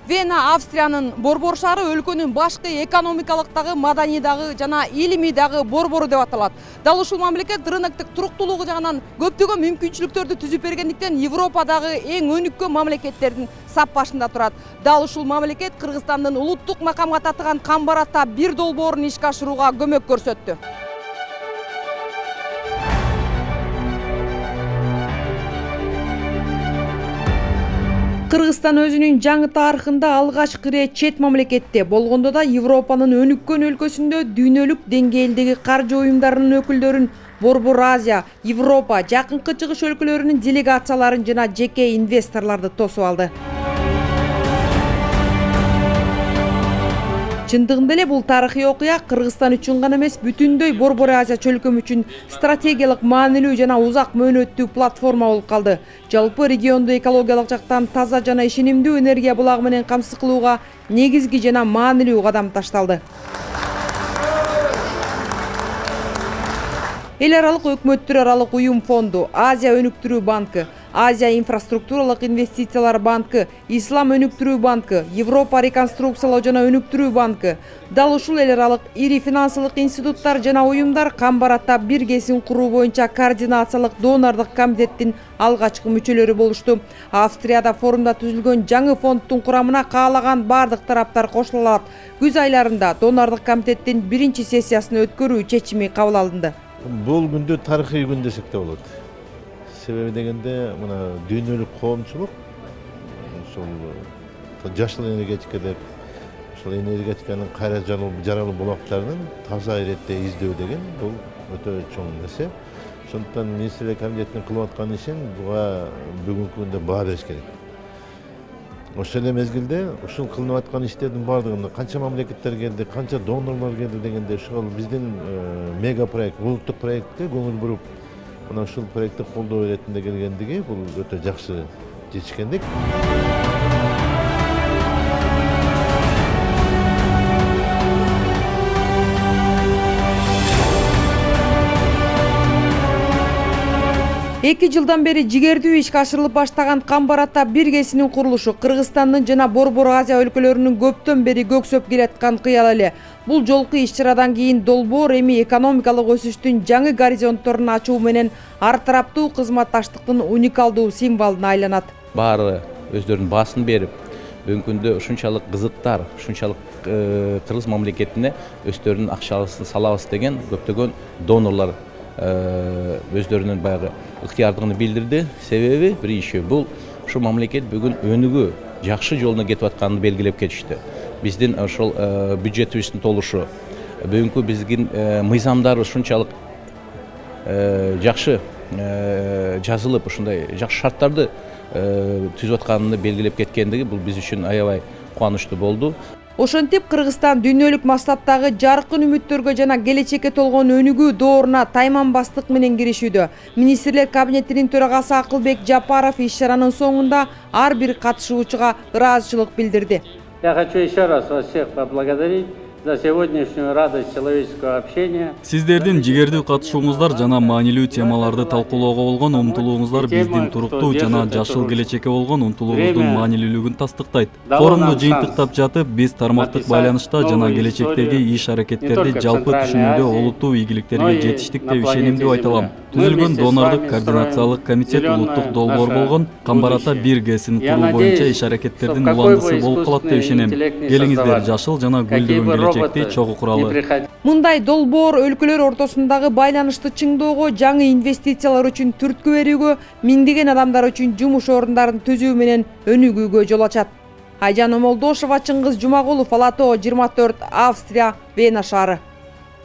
Вена Австриянын борбор шаары өлкөнүн башкы экономикалык дагы, маданий дагы жана илимий дагы борбору деп аталат. Дал ушул мамлекет рыноктук туруктуулугу жагынан көптөгөн мүмкүнчүлүктөрдү түзүп бергендиктен Европадагы эң өнүккөн мамлекеттердин сап башында турат. Дал ушул мамлекет Кыргызстандын улуттук макамга татыган Камбар ата бир долбоорун ишке ашырууга көмөк көрсөттү. Кыргызстан өзүнүн жаңы тарыхында алгачкы ирет чет мамлекетте болгондо да Европанын өнүккөн өлкөсүндө дүйнөлүк деңгээлдеги каржы уюмдарынын өкүлдөрүн, Борбор Азия, Европа, Жакынкы Чыгыш өлкөлөрүнүн делегацияларын жана жеке инвесторлорду тосуп алды. Чындыгында эле бул тарыхый окуя Кыргызстан үчүн гана эмес, бүтүндөй Борбор Азия чөлкөмү үчүн стратегиялык маанилүү жана узак мөөнөттүү платформа болуп калды. Жалпы регионду экологиялык жактан таза жана ишенимдүү энергия булагы менен камсыз кылууга негизги жана маанилүү кадам ташталды. Эл аралык өкмөттөр аралык уюм фонду, Азия өнүктүрүү банкы, Азия инфраструктуралык инвестициялар банкы, Ислам өнүктүрүү банкы, Европа реконструкциялоо жана өнүктүрүү банкы, дал ушул эл аралык ири финансылык институттар жана уюмдар Камбар ата биргесин куруу боюнча координациялык донорлук комитеттин алгачкы мүчөлөрү болушту. Австрияда форумда түзүлгөн жаңы фонддун курамына каалаган бардык тараптар кошула алат. Күз айларында донорлук комитеттин биринчи сессиясын өткөрүү чечими кабыл алынды. Бул күндө тарыхый күн десек де болот. Себеби дегенде мына дүйнөлүк коомчулук ушул жашыл энергетика деп, ушул энергетиканын кайра жаралуу булактарынын таза иретте издөө деген бул өтө чоң нерсе. Ошондуктан министрлер комитетинин кылып аткан ишин буга бүгүнкү күндө баа бериш керек. Ошол эле мезгилде ушул кылынып аткан иштердин баардыгында канча мамлекеттер келди, канча донорлор келди дегенде ушул биздин мега проект, улуттук проектке көңүл буруп, мына ушул проектти колдоо иретинде келгендиги бул өтө жакшы жетишкендик. 2 жылдан бери жигердүү ишке ашырылып баштаган Камбар ата биргесинин курулушу Кыргызстандын жана Борбор Азия өлкөлөрүнүн көптөн бери көксөп келаткан кыял эле. Бул жолку иш-чарадан кийин долбоор эми экономикалык өсүштүн жаңы горизонтторун ачуу менен ар тараптуу кызматташтыктын уникалдуу символуна айланат. Баары өздөрүнүн баасын берип, бүгүнкү күндө ушунчалык кызыктар, ушунчалык Кыргыз мамлекетине өздөрүнүн акчаларын салабыз деген көптөгөн донорлор өздөрүнүн баягы ыктыярдыгын билдирди. Себеби биринчи бул ушу мамлекет бүгүн өнүгүү жакшы жолуна кетип атканын белгилеп кетишти. Биздин ошол бюджетибиздин толушу, бүгүнкү биздин мыйзамдар ушунчалык жакшы жазылып, ушундай жакшы шарттарды түзүп атканын белгилеп кеткендиги бул биз үчүн аябай кубанычтуу болду. Ошентип Кыргызстан дүйнөлүк масштабтагы жаркын үмүттөргө жана келечекке толгон өнүгүү дооруна тайманбастык менен киришүүдө. Министрлер кабинетинин төрагасы Акылбек Жапаров иш-чаранын соңунда ар бир катышуучуга ыраазычылык билдирди. Я хочу еще раз вас всех поблагодарить за сегодняшнюю радость человеческого общения. Сиздердин жигердүү катышууңуздар жана маанилүү темаларды талкуулоого болгон умтулууңуздар биздин туруктуу жана жашыл келечекке болгон умтулуубуздун маанилүүлүгүн тастыктайт. Форумду жыйынтыктап жатып, биз тармактык байланышта жана келечектеги иш-аракеттерди жалпы түшүнүүдө олуттуу ийгиликтерге жетиштик деп ишенимдүү айта алам. Түзүлгөн донорлук координациялык комитет улуттук долбоор болгон Камбар ата биргесин куруу боюнча иш-аракеттердин уландысы болуп калат деп ишенем. Келиңиздер, жашыл жана гүлдөгөн келечекти чогуу куралы. Мындай долбоор өлкөлөр ортосундагы байланышты чыңдоого, жаңы инвестициялар үчүн түрткү берүүгө, миңдеген адамдар үчүн жумуш орундарын түзүү менен өнүгүүгө жол ачат. Айжан Омолдошова, Чыңгыз Жумагулов, Ала Тоо 24, Австрия, Вена шаары.